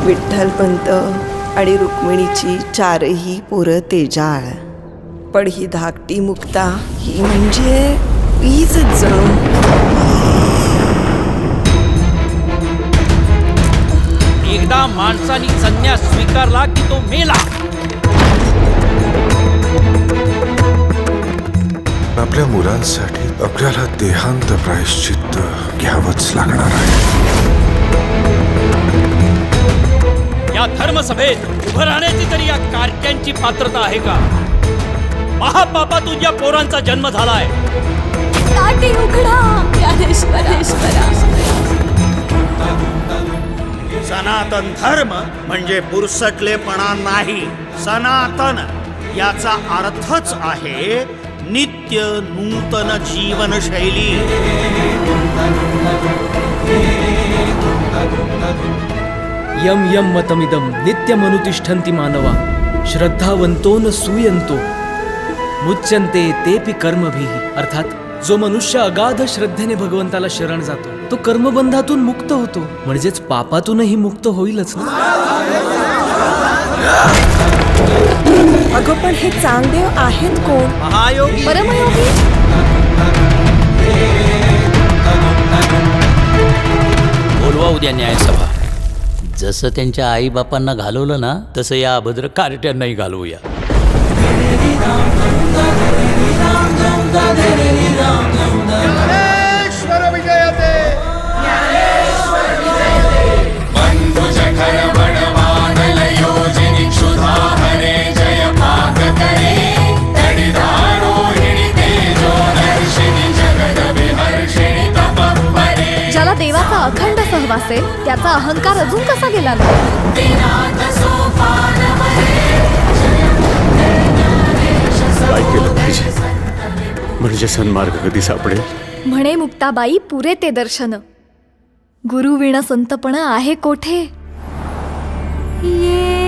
विठ्ठलपंत आणि रुक्मिणीची चारही पोरं तेजाळ, पण ही धाकटी मुक्ता ही म्हणजे वीज जणू. एकदा माणसाने संन्यास स्वीकारला की तो मेला. आपल्या मुलांसाठी आपल्याला देहांत प्रायश्चित्त घ्यावंच लागणार आहे. या धर्मसभेत उभं राहण्याची तरी या कार्ट्यांची पात्रता आहे का? महापापातून या पोरांचा जन्म झालाय. ताटी उघडा ज्ञानेश्वरा. सनातन धर्म म्हणजे पुरसटलेपणा नाही. सनातन याचा अर्थच आहे नित्य नूतन जीवनशैली. यम यम मतमिदम नित्यमनुतिष्ठन्ति मानवा श्रद्धावंतो न सूयंतो मुच्यन्ते तेपि कर्मभिः. अर्थात जो मनुष्य अगाध श्रद्धेने भगवंताला शरण जातो तो कर्मबंधातून मुक्त होतो, म्हणजेच पापातूनही मुक्त होईलच ना. अगं पण हे चांगदेव आहेत कोण? महायोगी परमयोगी. बोलवा उद्या न्यायसभा. जसं त्यांच्या आईबापांना घालवलं ना तसं या अभद्र कार्ट्यांनाही घालवूया. ज्याला देवाचा अखंड सहवास आहे त्याचा अहंकार अजून कसा गेला नाही? काय केलं पाहिजे म्हणजे सन्मार्ग कधी सापडेल? म्हणे मुक्ताबाई पुरे ते दर्शन, गुरुविण संतपण आहे कोठे. ये